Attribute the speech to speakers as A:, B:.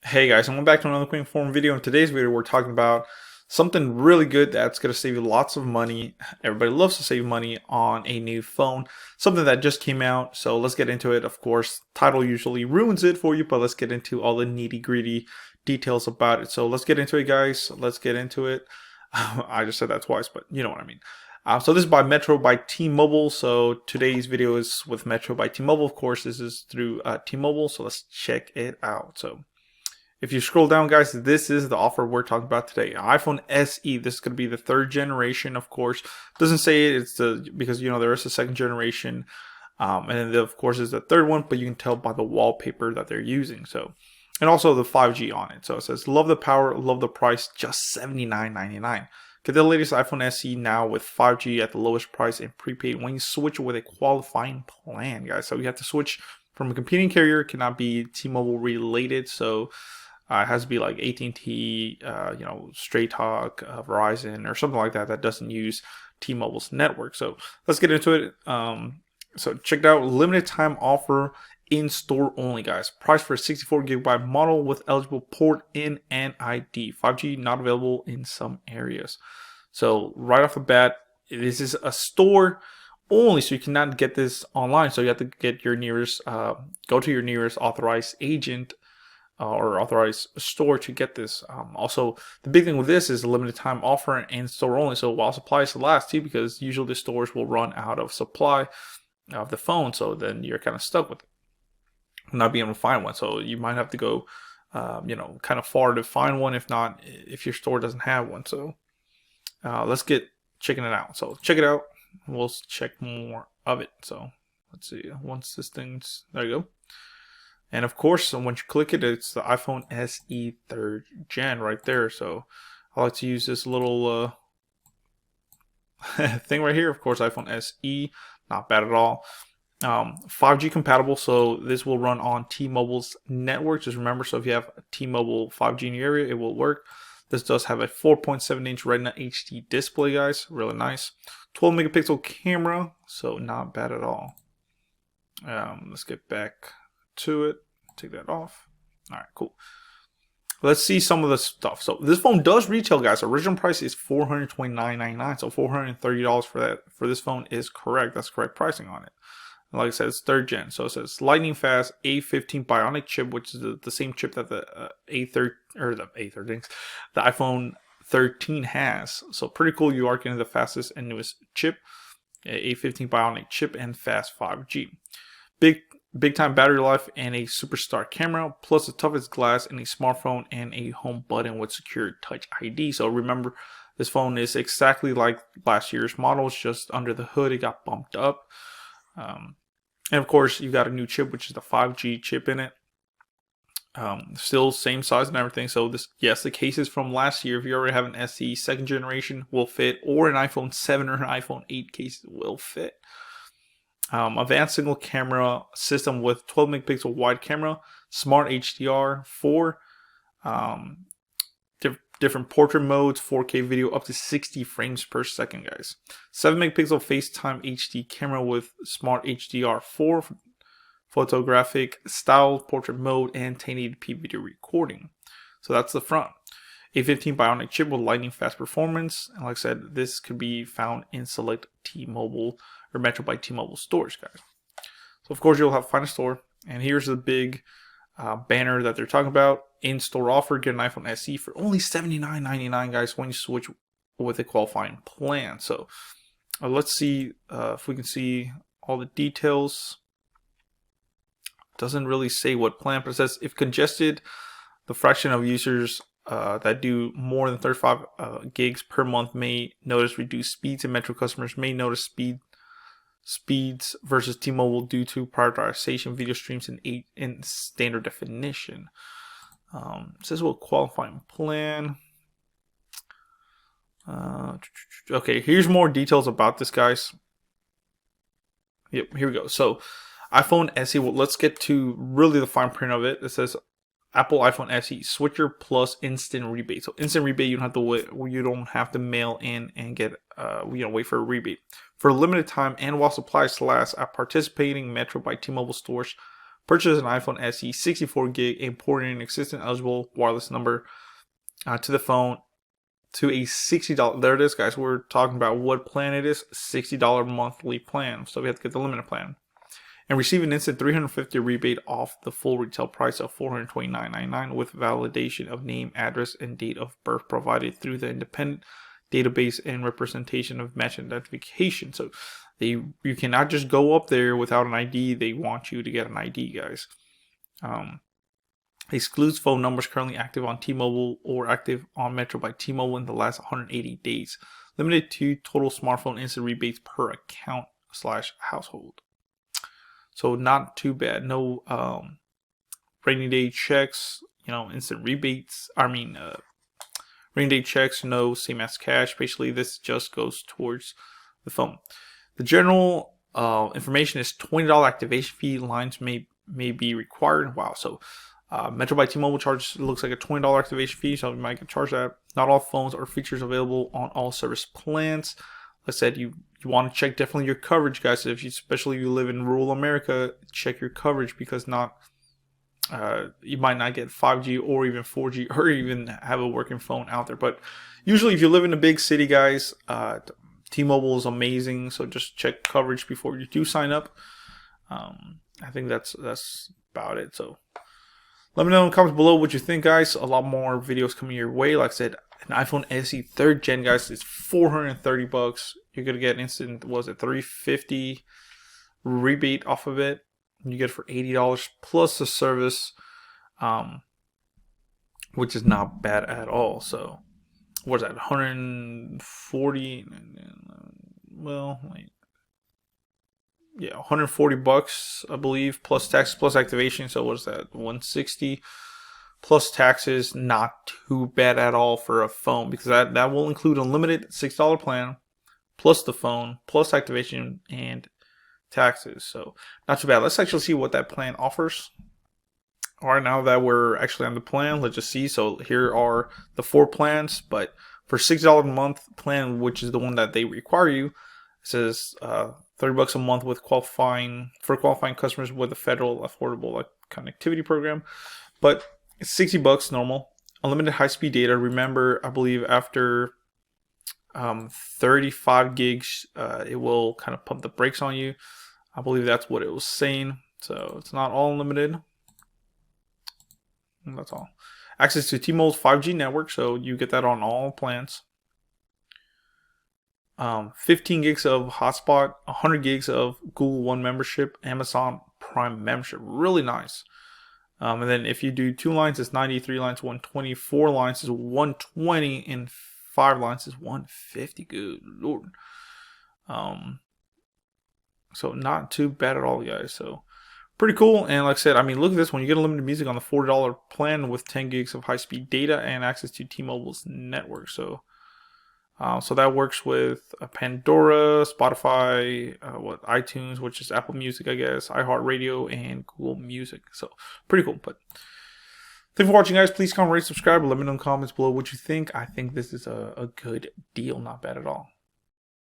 A: Hey guys, and welcome back to another quick form video. In today's video, we're talking about something really good that's going to save you lots of money. Everybody loves to save money on a new phone, something that just came out. So let's get into it. Of course, title usually ruins it for you, but let's get into all the nitty-gritty details about it. So let's get into it, guys. Let's get into it. I just said that twice, but you know what I mean. So this is by Metro by T-Mobile. So today's video is with Metro by T-Mobile. Of course, this is through T-Mobile. So let's check it out. So if you scroll down, guys, this is the offer we're talking about today. iPhone SE. This is going to be the third generation, of course. Doesn't say it, it's because there is a second generation, and then of course is the third one. But you can tell by the wallpaper that they're using. So, and also the 5G on it. So it says, "Love the power, love the price, just $79.99." Get the latest iPhone SE now with 5G at the lowest price and prepaid when you switch with a qualifying plan, guys. So you have to switch from a competing carrier. It cannot be T-Mobile related. So it has to be like AT&T, Straight Talk, Verizon, or something like that that doesn't use T-Mobile's network. So let's get into it. So check it out. Limited time offer in store only, guys. Price for a 64 gigabyte model with eligible port in and ID. 5G not available in some areas. So right off the bat, this is a store only, so you cannot get this online. So you have to get your nearest, go to your nearest authorized agent or authorized store to get this. Also, the big thing with this is a limited time offer and store only. So while supplies last too, because usually the stores will run out of supply of the phone. So then you're kind of stuck with it, not being able to find one. So you might have to go, kind of far to find one. If not, if your store doesn't have one. So let's get checking it out. So check it out. We'll check more of it. So let's see. Once this thing's there, you go. And of course, once you click it, it's the iPhone SE 3rd gen right there. So I like to use this little thing right here. Of course, iPhone SE, not bad at all. 5G compatible, so this will run on T-Mobile's network. Just remember, so if you have T-Mobile 5G in your area, it will work. This does have a 4.7-inch Retina HD display, guys. Really nice. 12 megapixel camera, so not bad at all. Let's get back to it. Take that off. All right, cool. Let's see some of the stuff. So this phone does retail, guys. Original price is $429.99, so $430 for that. For this phone is correct. That's correct pricing on it. And like I said, it's 3rd gen, so it says lightning fast A15 Bionic chip, which is the same chip that the the iPhone 13 has. So pretty cool. You are getting the fastest and newest chip, A15 Bionic chip, and fast 5G. Big time battery life and a superstar camera, plus the toughest glass in a smartphone and a home button with secure touch ID. So remember, this phone is exactly like last year's models, just under the hood it got bumped up. And of course, you got a new chip, which is the 5G chip in it. Still same size and everything. So this, yes, the cases from last year, if you already have an SE 2nd generation, will fit, or an iPhone 7 or an iPhone 8 case will fit. Advanced single camera system with 12 megapixel wide camera, smart HDR, 4 different portrait modes, 4K video up to 60 frames per second, guys. 7 megapixel FaceTime HD camera with smart HDR, 4 photographic style portrait mode, and 1080p video recording. So that's the front. A15 Bionic chip with lightning fast performance. And like I said, this could be found in select T-Mobile or Metro by T-Mobile stores, guys. So of course you'll have to find a store. And here's the big banner that they're talking about. InStore Offer. Get an iPhone SE for only $79.99, guys, when you switch with a qualifying plan. So let's see if we can see all the details. Doesn't really say what plan, but it says if congested, the fraction of users that do more than 35 gigs per month may notice reduced speeds, and Metro customers may notice speeds versus T-Mobile due to prioritization video streams in standard definition. It says what qualifying plan. Okay, here's more details about this, guys. Yep, here we go. So iPhone SE, well, let's get to really the fine print of it. It says Apple iPhone SE switcher plus instant rebate. So instant rebate, you don't have to wait, you don't have to mail in and get wait for a rebate. For a limited time and while supplies last at participating Metro by T-Mobile stores, Purchase an iPhone SE 64 gig and port in an existing eligible wireless number to the phone to a $60. There it is, guys. We're talking about what plan it is. $60 monthly plan. So we have to get the limited plan. And receive an instant $350 rebate off the full retail price of $429.99 with validation of name, address, and date of birth provided through the independent database and representation of match identification. So you cannot just go up there without an ID. They want you to get an ID, guys. Excludes phone numbers currently active on T-Mobile or active on Metro by T-Mobile in the last 180 days. Limited to total smartphone instant rebates per account / household. So not too bad. No rainy day checks, instant rebates. Rainy day checks, no same as cash. Basically, this just goes towards the phone. The general information is $20 activation fee. Lines may be required. Wow. So Metro by T-Mobile charges, looks like a $20 activation fee, so you might get charged that. Not all phones or features available on all service plans. Like I said, you want to check definitely your coverage, guys. Especially if you live in rural America, check your coverage, because you might not get 5G or even 4G or even have a working phone out there. But usually if you live in a big city, guys, T-Mobile is amazing. So just check coverage before you do sign up. I think that's about it. So let me know in the comments below what you think, guys. A lot more videos coming your way. Like I said, an iPhone SE 3rd gen, guys, is $430. You're gonna get instant, $350 rebate off of it. You get it for $80 plus the service, which is not bad at all. So what's that? 140. Well, wait. Yeah, $140, I believe, plus taxes, plus activation. So what's that? $160 plus taxes. Not too bad at all for a phone, because that will include unlimited $6 plan, plus the phone, plus activation and taxes. So not too bad. Let's actually see what that plan offers. All right, now that we're actually on the plan, let's just see. So here are the 4 plans, but for $6 a month plan, which is the one that they require you, it says $30 a month with qualifying customers with a federal affordable connectivity program. But it's $60 normal. Unlimited high-speed data. Remember, I believe after 35 gigs, it will kind of pump the brakes on you. I believe that's what it was saying. So it's not all unlimited. And that's all. Access to T-Mobile's 5G network, so you get that on all plans. 15 gigs of hotspot, 100 gigs of Google One membership, Amazon Prime membership. Really nice. And then if you do 2 lines, it's 90, 3 lines, 120, 4 lines is 120, and 5 lines is 150. Good Lord. So not too bad at all, guys. So pretty cool. And like I said, I mean, look at this one. You get unlimited music on the $40 plan with 10 gigs of high-speed data and access to T-Mobile's network. So so that works with Pandora, Spotify, iTunes, which is Apple Music, I guess, iHeartRadio, and Google Music. So pretty cool. But thanks for watching, guys. Please comment, rate, subscribe, let me know in the comments below what you think. I think this is a good deal. Not bad at all.